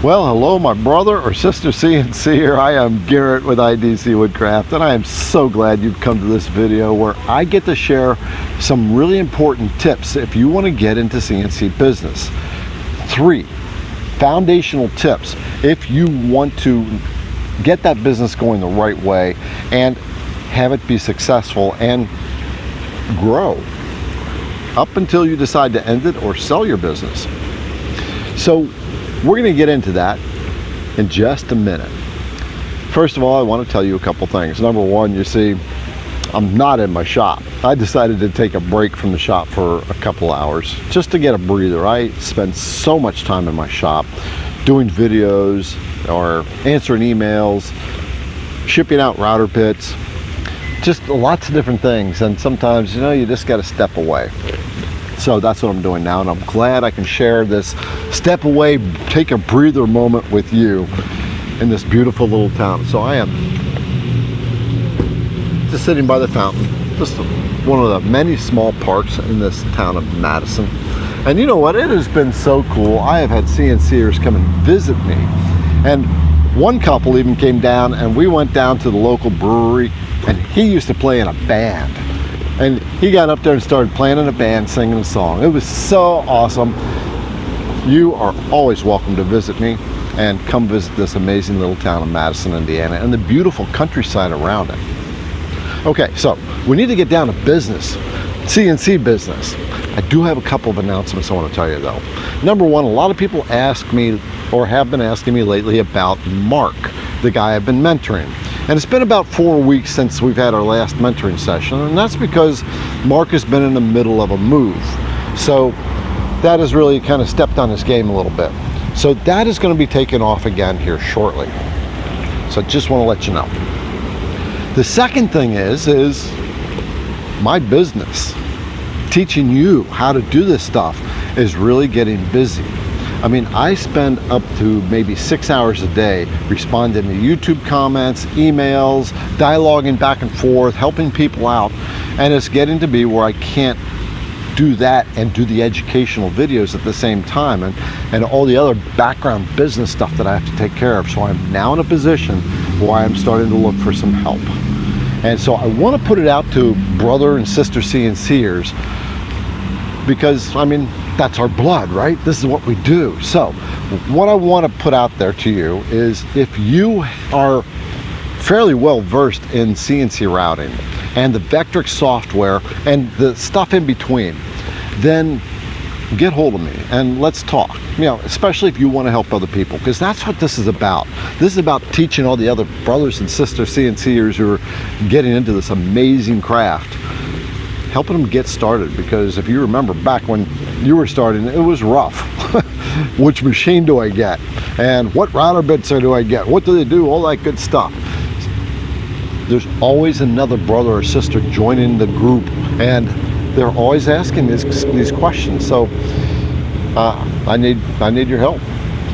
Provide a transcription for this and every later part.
Well, hello my brother or sister CNC here. I am Garrett with IDC Woodcraft, and I am so glad you've come to this video where I get to share some really important tips if you want to get into CNC business. 3 foundational tips if you want to get that business going the right way and have it be successful and grow up until you decide to end it or sell your business. So we're going to get into that in just a minute. First of all, I want to tell you a couple things. Number one, you see, I'm not in my shop. I decided to take a break from the shop for a couple hours just to get a breather. I spend so much time in my shop doing videos or answering emails, shipping out router bits, just lots of different things. And sometimes, you just got to step away. So that's what I'm doing now, and I'm glad I can share this step away, take a breather moment with you in this beautiful little town. So I am just sitting by the fountain, just one of the many small parks in this town of Madison. And you know what? It has been so cool. I have had CNCers come and visit me, and one couple even came down, and we went down to the local brewery, and he used to play in a band. And he got up there and started playing in a band, singing a song. It was so awesome. You are always welcome to visit me and come visit this amazing little town of Madison, Indiana, and the beautiful countryside around it. Okay, so we need to get down to business, CNC business. I do have a couple of announcements I want to tell you though. Number one, a lot of people ask me or have been asking me lately about Mark, the guy I've been mentoring. And it's been about 4 weeks since we've had our last mentoring session, and that's because Mark has been in the middle of a move. So that has really kind of stepped on his game a little bit. So that is going to be taken off again here shortly. So I just want to let you know. The second thing is my business. Teaching you how to do this stuff is really getting busy. I mean, I spend up to maybe 6 hours a day responding to YouTube comments, emails, dialoguing back and forth, helping people out, and it's getting to be where I can't do that and do the educational videos at the same time, and all the other background business stuff that I have to take care of. So I'm now in a position where I'm starting to look for some help. And so I want to put it out to brother and sister CNCers because, I mean, that's our blood, right? This is what we do. So what I want to put out there to you is if you are fairly well versed in CNC routing and the Vectric software and the stuff in between, then get hold of me and let's talk. Especially if you want to help other people, because that's what this is about. This is about teaching all the other brothers and sisters CNCers who are getting into this amazing craft, helping them get started. Because if you remember back when you were starting, it was rough. Which machine do I get? And what router bits do I get? What do they do? All that good stuff. There's always another brother or sister joining the group, and they're always asking these questions. So I need your help.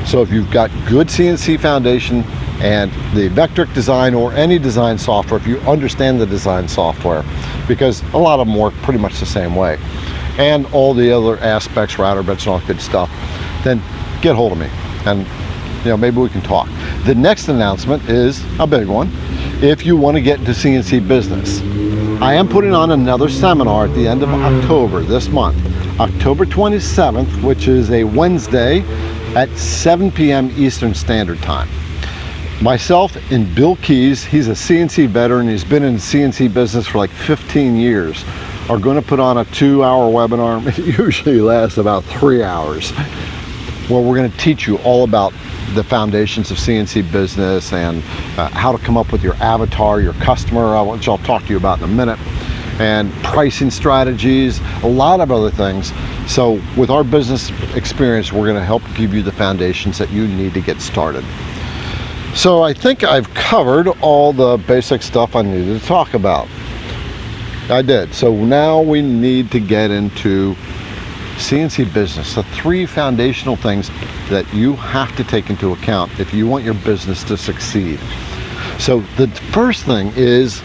So if you've got good CNC foundation and the Vectric design or any design software, if you understand the design software, because a lot of them work pretty much the same way, and all the other aspects, router bits and all that good stuff, then get hold of me and maybe we can talk. The next announcement is a big one. If you want to get into CNC business, I am putting on another seminar at the end of October this month, October 27th, which is a Wednesday at 7 p.m. Eastern Standard Time. Myself and Bill Keys, he's a CNC veteran, he's been in the CNC business for like 15 years, are going to put on a 2-hour webinar. It usually lasts about 3 hours, where we're going to teach you all about the foundations of CNC business and how to come up with your avatar, your customer, which I'll talk to you about in a minute, and pricing strategies, a lot of other things. So with our business experience, we're going to help give you the foundations that you need to get started. So I think I've covered all the basic stuff I needed to talk about. I did. So now we need to get into CNC business, the 3 foundational things that you have to take into account if you want your business to succeed. So the first thing is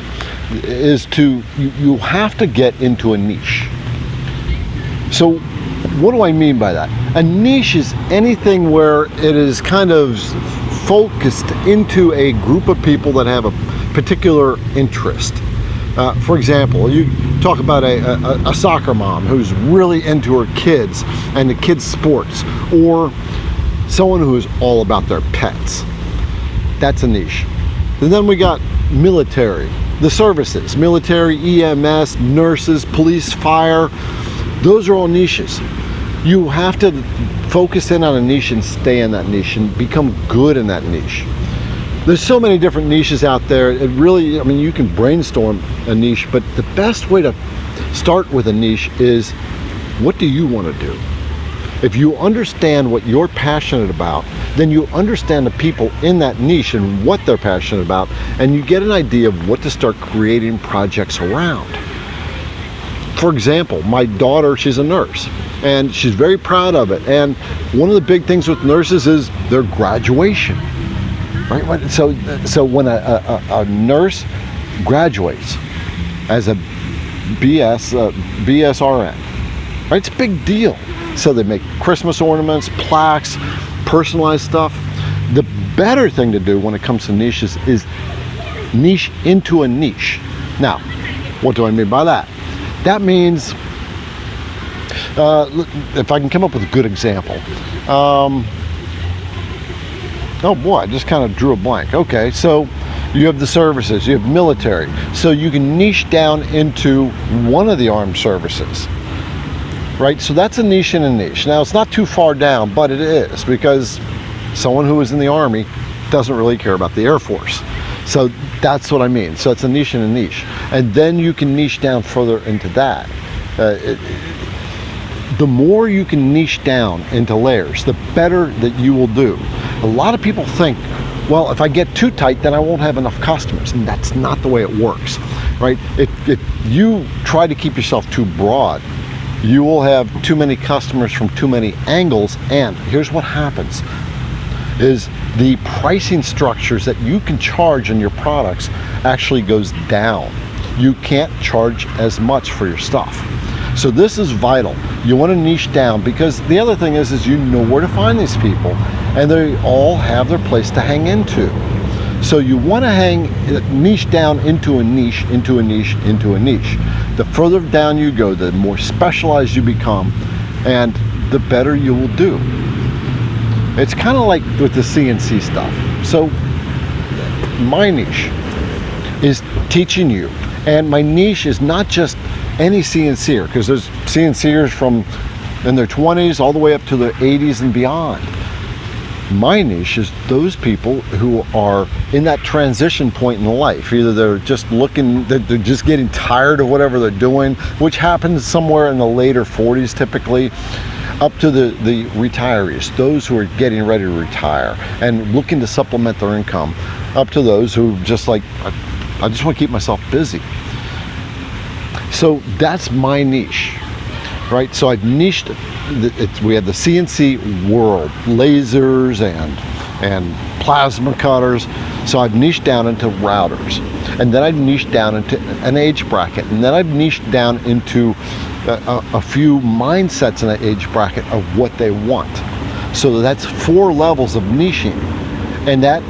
you have to get into a niche. So what do I mean by that? A niche is anything where it is kind of focused into a group of people that have a particular interest. For example, you talk about a soccer mom who's really into her kids and the kids' sports, or someone who is all about their pets. That's a niche. And then we got military, the services, military, EMS, nurses, police, fire. Those are all niches. You have to focus in on a niche and stay in that niche and become good in that niche. There's so many different niches out there. It really, I mean, you can brainstorm a niche, but the best way to start with a niche is, what do you want to do? If you understand what you're passionate about, then you understand the people in that niche and what they're passionate about, and you get an idea of what to start creating projects around. For example, my daughter, she's a nurse, and she's very proud of it. And one of the big things with nurses is their graduation, right? So when a nurse graduates as a BSRN, right, it's a big deal. So they make Christmas ornaments, plaques, personalized stuff. The better thing to do when it comes to niches is niche into a niche. Now, what do I mean by that? That means, if I can come up with a good example. Oh boy, I just kind of drew a blank. Okay, so you have the services, you have military. So you can niche down into one of the armed services. Right, so that's a niche in a niche. Now, it's not too far down, but it is, because someone who is in the Army doesn't really care about the Air Force. So that's what I mean. So it's a niche in a niche. And then you can niche down further into that. The more you can niche down into layers, the better that you will do. A lot of people think, well, if I get too tight, then I won't have enough customers. And that's not the way it works, right? If you try to keep yourself too broad, you will have too many customers from too many angles, and here's what happens is the pricing structures that you can charge on your products actually goes down. You can't charge as much for your stuff. So this is vital. You want to niche down, because the other thing is you know where to find these people, and they all have their place to hang into. So you want to niche down into a niche, into a niche, into a niche. The further down you go, the more specialized you become, and the better you will do. It's kind of like with the CNC stuff. So my niche is teaching you, and my niche is not just any CNCer, because there's CNCers from in their 20s all the way up to their 80s and beyond. My niche is those people who are in that transition point in life. Either they're just they're just getting tired of whatever they're doing, which happens somewhere in the later 40s typically, up to the retirees, those who are getting ready to retire and looking to supplement their income, up to those who just like, I just want to keep myself busy. So that's my niche, right? So I've niched we have the CNC world, lasers and plasma cutters. So I've niched down into routers, and then I've niched down into an age bracket, and then I've niched down into a few mindsets in that age bracket of what they want. So that's 4 levels of niching, and that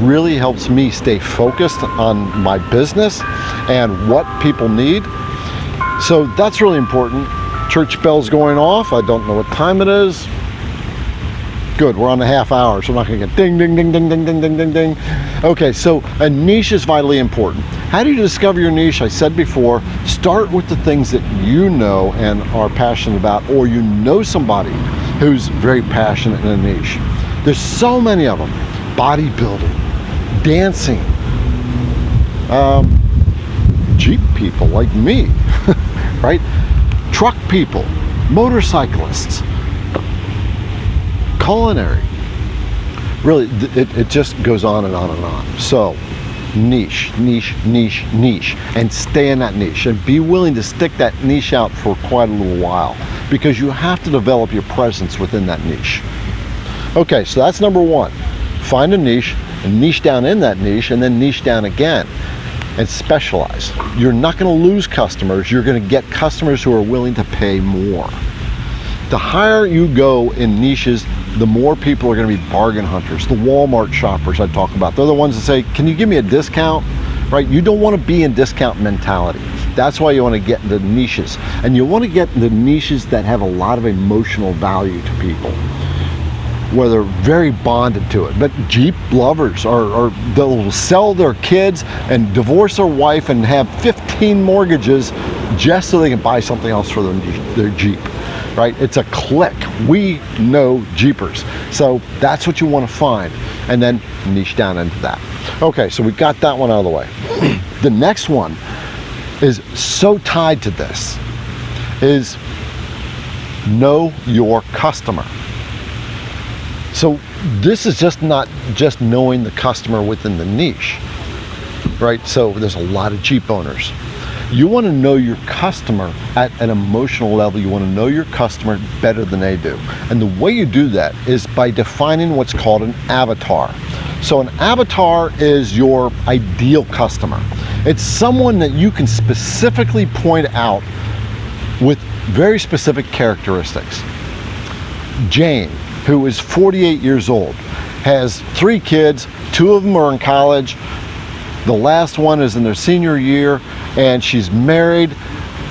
really helps me stay focused on my business and what people need. So that's really important. Church bell's going off. I don't know what time it is. Good, we're on a half hour, so I'm not gonna get ding, ding, ding, ding, ding, ding, ding, ding, ding. Okay, so a niche is vitally important. How do you discover your niche? I said before, start with the things that you know and are passionate about, or you know somebody who's very passionate in a niche. There's so many of them. Bodybuilding, dancing, Jeep people like me, right? Truck people, motorcyclists, culinary. Really, it just goes on and on and on. So niche, niche, niche, niche, and stay in that niche, and be willing to stick that niche out for quite a little while, because you have to develop your presence within that niche. Okay, so that's number 1. Find a niche and niche down in that niche, and then niche down again and specialize. You're not going to lose customers. You're going to get customers who are willing to pay more. The higher you go in niches, the more people are going to be bargain hunters. The Walmart shoppers I talk about, they're the ones that say, can you give me a discount? Right? You don't want to be in discount mentality. That's why you want to get into niches. And you want to get into niches that have a lot of emotional value to people, where they're very bonded to it. But Jeep lovers they'll sell their kids and divorce their wife and have 15 mortgages just so they can buy something else for their Jeep, right? It's a click. We know Jeepers. So that's what you want to find, and then niche down into that. Okay, so we got that one out of the way. The next one is so tied to this, is know your customer. So this is just not just knowing the customer within the niche, right? So there's a lot of Jeep owners. You want to know your customer at an emotional level. You want to know your customer better than they do. And the way you do that is by defining what's called an avatar. So an avatar is your ideal customer. It's someone that you can specifically point out with very specific characteristics. Jane, who is 48 years old, has 3 kids, 2 of them are in college. The last one is in their senior year, and she's married,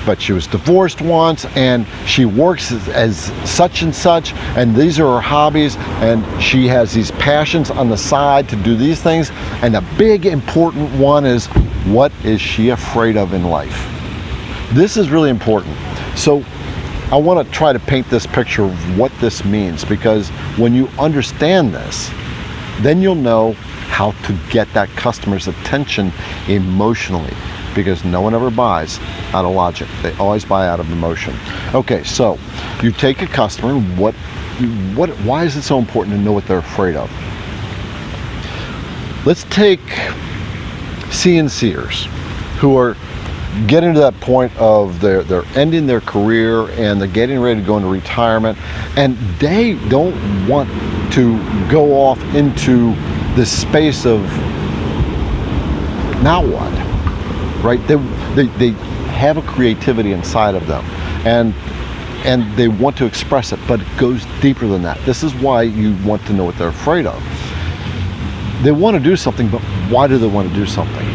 but she was divorced once, and she works as such and such, and these are her hobbies, and she has these passions on the side to do these things. And the big important one is, what is she afraid of in life? This is really important. So I want to try to paint this picture of what this means, because when you understand this, then you'll know how to get that customer's attention emotionally, because no one ever buys out of logic. They always buy out of emotion. Okay, so you take a customer, why is it so important to know what they're afraid of? Let's take CNCers who are getting to that point of they're ending their career and they're getting ready to go into retirement, and they don't want to go off into this space of now what, right? They have a creativity inside of them, and they want to express it, but it goes deeper than that. This is why you want to know what they're afraid of. They want to do something, but why do they want to do something?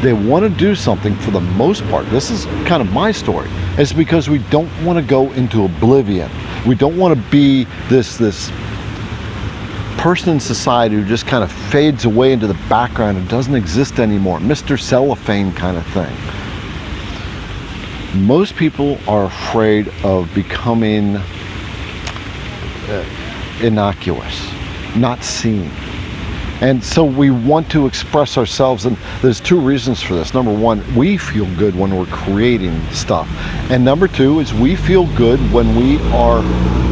They want to do something, for the most part, this is kind of my story, it's because we don't want to go into oblivion. We don't want to be this person in society who just kind of fades away into the background and doesn't exist anymore, Mr. Cellophane kind of thing. Most people are afraid of becoming innocuous, not seen. And so we want to express ourselves, and there's 2 reasons for this. Number 1, we feel good when we're creating stuff. And number 2 is we feel good when we are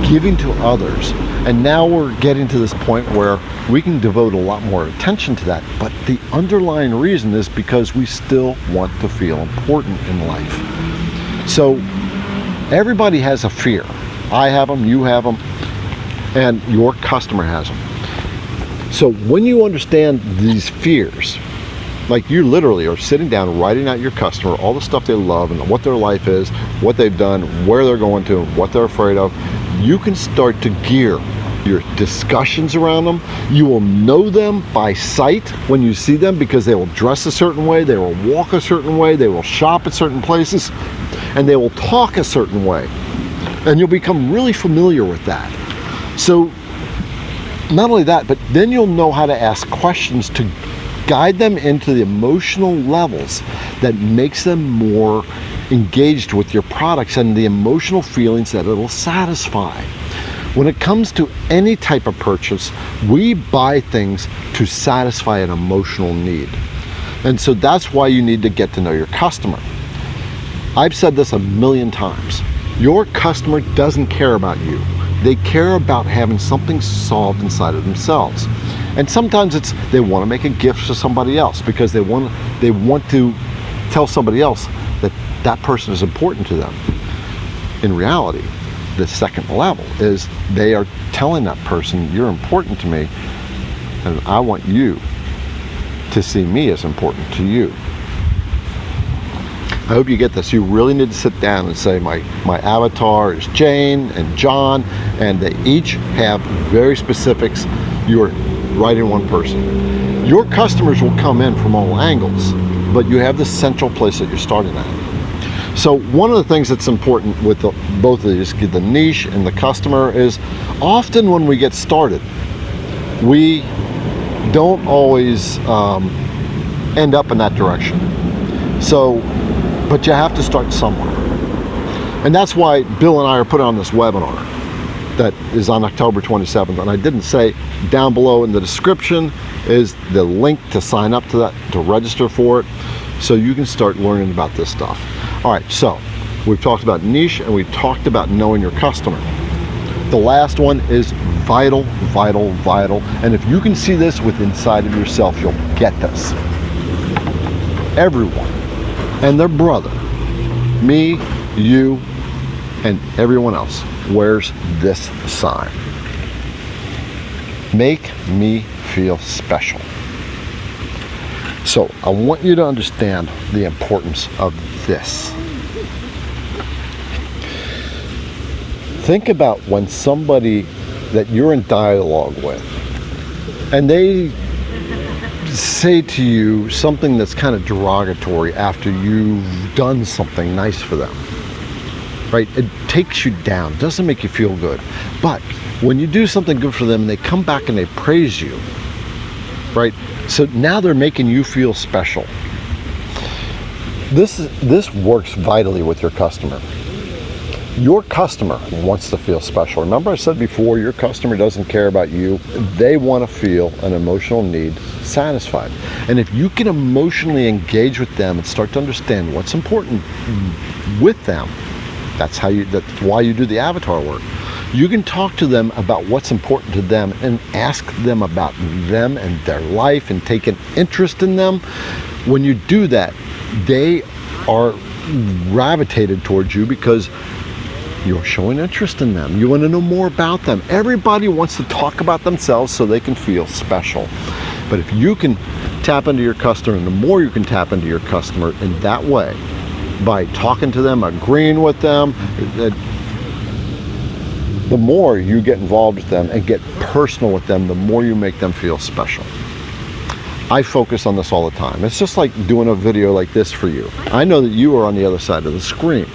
giving to others. And now we're getting to this point where we can devote a lot more attention to that. But the underlying reason is because we still want to feel important in life. So everybody has a fear. I have them, you have them, and your customer has them. So when you understand these fears, like you literally are sitting down writing out your customer, all the stuff they love and what their life is, what they've done, where they're going to, what they're afraid of, you can start to gear your discussions around them. You will know them by sight when you see them, because they will dress a certain way, they will walk a certain way, they will shop at certain places, and they will talk a certain way. And you'll become really familiar with that. So not only that, but then you'll know how to ask questions to guide them into the emotional levels that makes them more engaged with your products and the emotional feelings that it'll satisfy. When it comes to any type of purchase, we buy things to satisfy an emotional need. And so that's why you need to get to know your customer. I've said this a million times. Your customer doesn't care about you. They care about having something solved inside of themselves. And sometimes it's they want to make a gift to somebody else because they want to tell somebody else that that person is important to them. In reality, the second level is they are telling that person, you're important to me, and I want you to see me as important to you. I hope you get this. You really need to sit down and say, my avatar is Jane and John, and they each have very specifics. You're right in one person. Your customers will come in from all angles, but you have this central place that you're starting at. So one of the things that's important with both of these, the niche and the customer, is often when we get started, we don't always end up in that direction. So, but you have to start somewhere. And that's why Bill and I are putting on this webinar that is on October 27th. And I didn't say, down below in the description is the link to sign up to that, to register for it, so you can start learning about this stuff. All right, so we've talked about niche and we've talked about knowing your customer. The last one is vital, vital, vital. And if you can see this with inside of yourself, you'll get this. Everyone and their brother, me, you, and everyone else, wears this sign. Make me feel special. So I want you to understand the importance of this. Think about when somebody that you're in dialogue with, and they say to you something that's kind of derogatory after you've done something nice for them, right? It takes you down, doesn't make you feel good. But when you do something good for them and they come back and they praise you, right? So now they're making you feel special. This works vitally with your customer. Your customer wants to feel special. Remember I said before, your customer doesn't care about you. They want to feel an emotional need satisfied. And if you can emotionally engage with them and start to understand what's important with them, that's why you do the avatar work. You can talk to them about what's important to them and ask them about them and their life and take an interest in them. When you do that, they are gravitated towards you because you're showing interest in them. You want to know more about them. Everybody wants to talk about themselves so they can feel special. But if you can tap into your customer, and the more you can tap into your customer in that way, by talking to them, agreeing with them, the more you get involved with them and get personal with them, the more you make them feel special. I focus on this all the time. It's just like doing a video like this for you. I know that you are on the other side of the screen.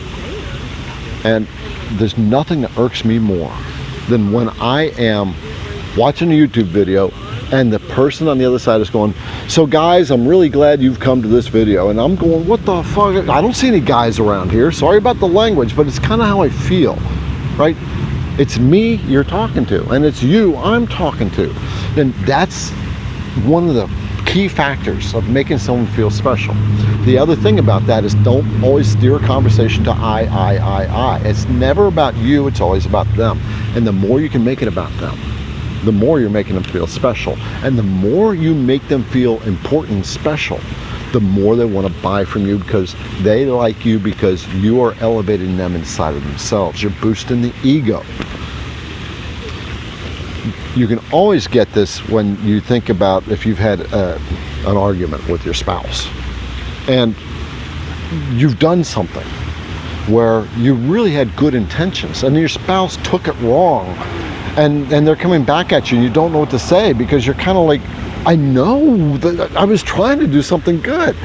And there's nothing that irks me more than when I am watching a YouTube video and the person on the other side is going, so guys, I'm really glad you've come to this video. And I'm going, what the fuck? I don't see any guys around here. Sorry about the language, but it's kind of how I feel, right? It's me you're talking to, and it's you I'm talking to. And that's one of the key factors of making someone feel special. The other thing about that is don't always steer a conversation to I. It's never about you, it's always about them. And the more you can make it about them, the more you're making them feel special. And the more you make them feel important and special, the more they want to buy from you because they like you because you are elevating them inside of themselves. You're boosting the ego. You can always get this when you think about if you've had an argument with your spouse and you've done something where you really had good intentions and your spouse took it wrong and they're coming back at you and you don't know what to say because you're kind of like, I know that I was trying to do something good,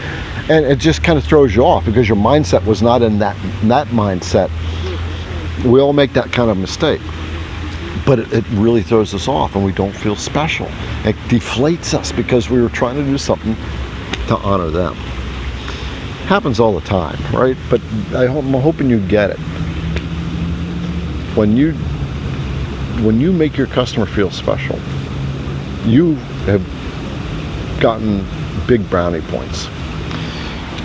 and it just kind of throws you off because your mindset was not in that mindset. We all make that kind of mistake. But it really throws us off and we don't feel special. It deflates us because we were trying to do something to honor them. Happens all the time, right? But I'm hoping you get it. When you make your customer feel special, you have gotten big brownie points.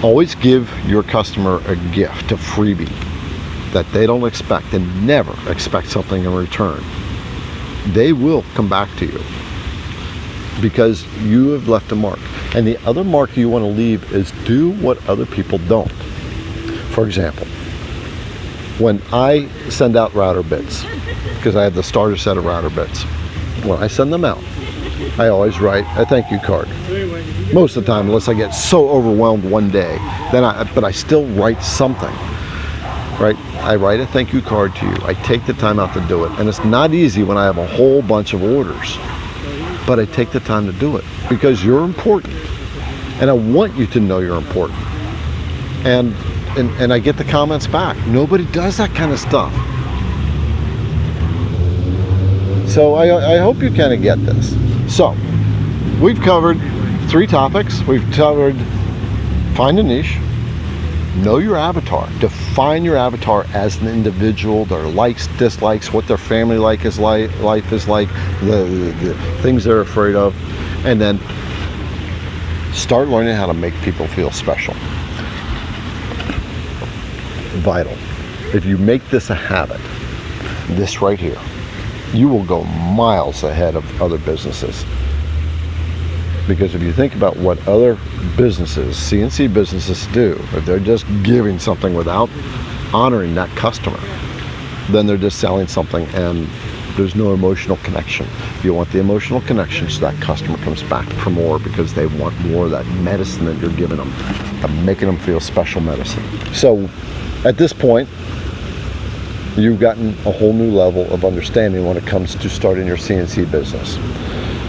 Always give your customer a gift, a freebie that they don't expect, and never expect something in return. They will come back to you because you have left a mark. And the other mark you want to leave is do what other people don't. For example, when I send out router bits, because I have the starter set of router bits, when I send them out, I always write a thank you card. Most of the time, unless I get so overwhelmed one day, but I still write something. Right? I write a thank you card to you. I take the time out to do it. And it's not easy when I have a whole bunch of orders. But I take the time to do it because you're important. And I want you to know you're important. And I get the comments back. Nobody does that kind of stuff. So I hope you kind of get this. So, we've covered 3 topics. We've covered find a niche, know your avatar, define your avatar as an individual, their likes, dislikes, what their family life is like, the things they're afraid of, and then start learning how to make people feel special. Vital. If you make this a habit, this right here, you will go miles ahead of other businesses. Because if you think about what other businesses, CNC businesses do, if they're just giving something without honoring that customer, then they're just selling something and there's no emotional connection. You want the emotional connection so that customer comes back for more because they want more of that medicine that you're giving them, making them feel special medicine. So at this point, you've gotten a whole new level of understanding when it comes to starting your CNC business.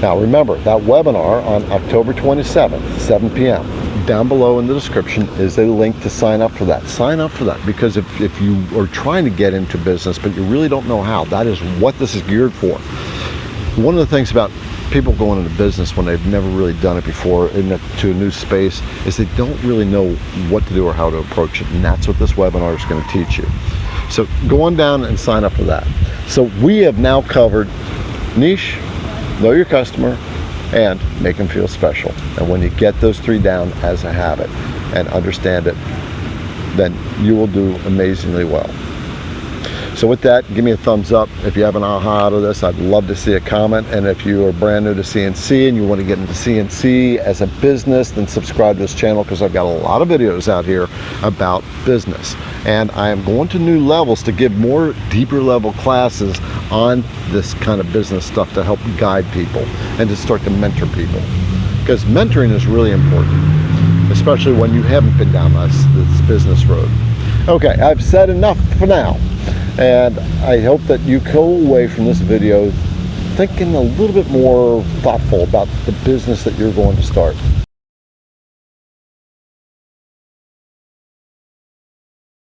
Now remember, that webinar on October 27th, 7 p.m. Down below in the description is a link to sign up for that. Sign up for that because if you are trying to get into business but you really don't know how, that is what this is geared for. One of the things about people going into business when they've never really done it before to a new space is they don't really know what to do or how to approach it, and that's what this webinar is going to teach you. So go on down and sign up for that. So we have now covered niche, know your customer, and make them feel special. And when you get those 3 down as a habit and understand it, then you will do amazingly well. So with that, give me a thumbs up. If you have an aha out of this, I'd love to see a comment. And if you are brand new to CNC and you want to get into CNC as a business, then subscribe to this channel because I've got a lot of videos out here about business. And I am going to new levels to give more deeper level classes on this kind of business stuff to help guide people and to start to mentor people. Because mentoring is really important, especially when you haven't been down this business road. Okay, I've said enough for now. And I hope that you go away from this video thinking a little bit more thoughtful about the business that you're going to start.